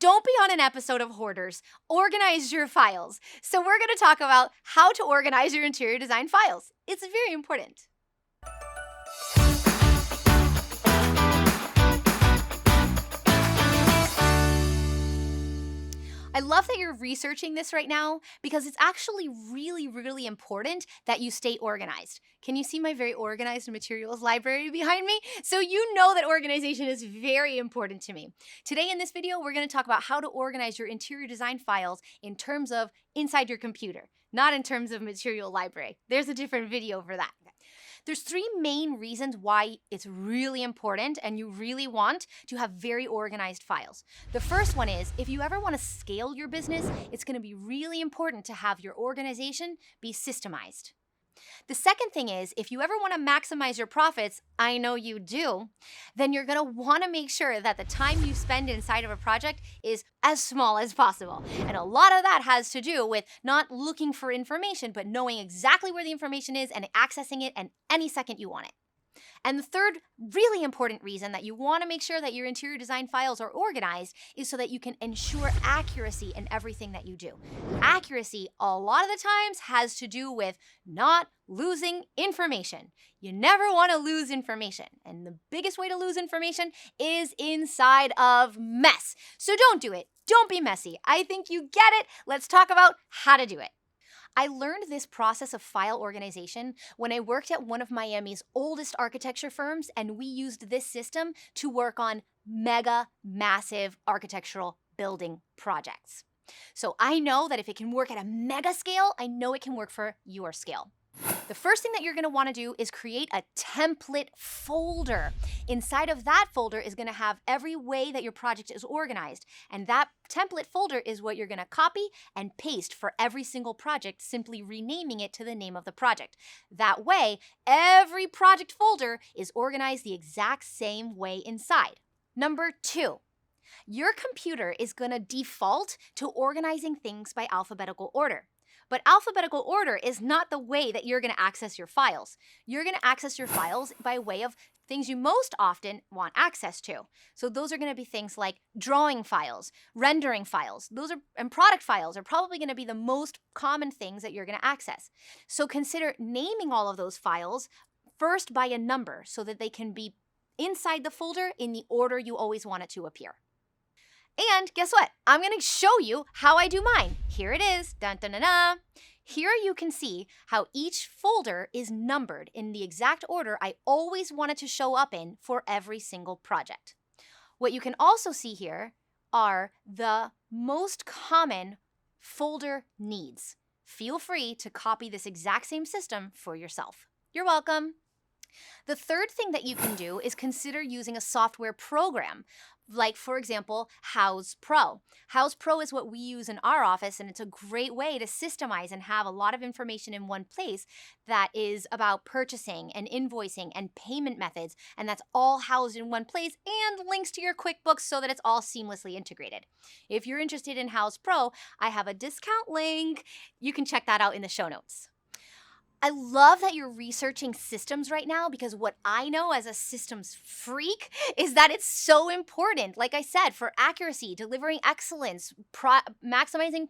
Don't be on an episode of Hoarders. Organize your files. So we're going to talk about how to organize your interior design files. It's very important. I love that you're researching this right now because it's actually really important that you stay organized. Can you see my very organized materials library behind me? So you know that organization is very important to me. Today in this video, we're going to talk about how to organize your interior design files in terms of inside your computer, not in terms of material library. There's a different video for that. There's three main reasons why it's really important and you really want to have very organized files. The first one is if you ever want to scale your business, it's going to be really important to have your organization be systemized. The second thing is if you ever want to maximize your profits, I know you do, then you're going to want to make sure that the time you spend inside of a project is as small as possible. And a lot of that has to do with not looking for information, but knowing exactly where the information is and accessing it at any second you want it. And the third really important reason that you want to make sure that your interior design files are organized is so that you can ensure accuracy in everything that you do. Accuracy, a lot of the times, has to do with not losing information. You never want to lose information. And the biggest way to lose information is inside of mess. So don't do it. Don't be messy. I think you get it. Let's talk about how to do it. I learned this process of file organization when I worked at one of Miami's oldest architecture firms, and we used this system to work on massive architectural building projects. So I know that if it can work at a mega scale, I know it can work for your scale. The first thing that you're going to want to do is create a template folder. Inside of that folder is going to have every way that your project is organized. And that template folder is what you're going to copy and paste for every single project, simply renaming it to the name of the project. That way, every project folder is organized the exact same way inside. Number 2. Your computer is going to default to organizing things by alphabetical order. But alphabetical order is not the way that you're going to access your files. You're going to access your files by way of things you most often want access to. So those are going to be things like drawing files, rendering files, and product files are probably going to be the most common things that you're going to access. So consider naming all of those files first by a number so that they can be inside the folder in the order you always want it to appear. And guess what? I'm going to show you how I do mine. Here it is. Dun, dun, dun, dun. Here you can see how each folder is numbered in the exact order I always want it to show up in for every single project. What you can also see here are the most common folder needs. Feel free to copy this exact same system for yourself. You're welcome. The third thing that you can do is consider using a software program, like, for example, House Pro. House Pro is what we use in our office, and it's a great way to systemize and have a lot of information in one place that is about purchasing and invoicing and payment methods, and that's all housed in one place and links to your QuickBooks so that it's all seamlessly integrated. If you're interested in House Pro, I have a discount link. You can check that out in the show notes. I love that you're researching systems right now because what I know as a systems freak is that it's so important, like I said, for accuracy, delivering excellence, maximizing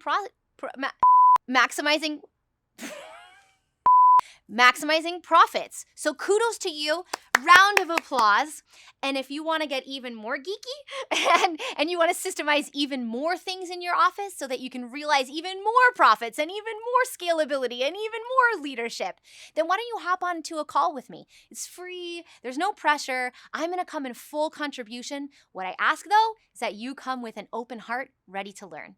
profits. So kudos to you. Round of applause. And if you want to get even more geeky and you want to systemize even more things in your office so that you can realize even more profits and even more scalability and even more leadership, then why don't you hop onto a call with me? It's free. There's no pressure. I'm going to come in full contribution. What I ask, though, is that you come with an open heart, ready to learn.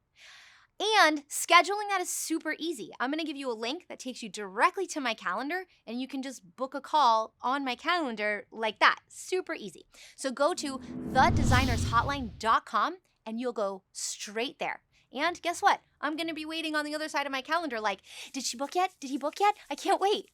And scheduling that is super easy. I'm going to give you a link that takes you directly to my calendar, and you can just book a call on my calendar like that. Super easy. So go to thedesignershotline.com and you'll go straight there. And guess what? I'm going to be waiting on the other side of my calendar like, did she book yet? Did he book yet? I can't wait.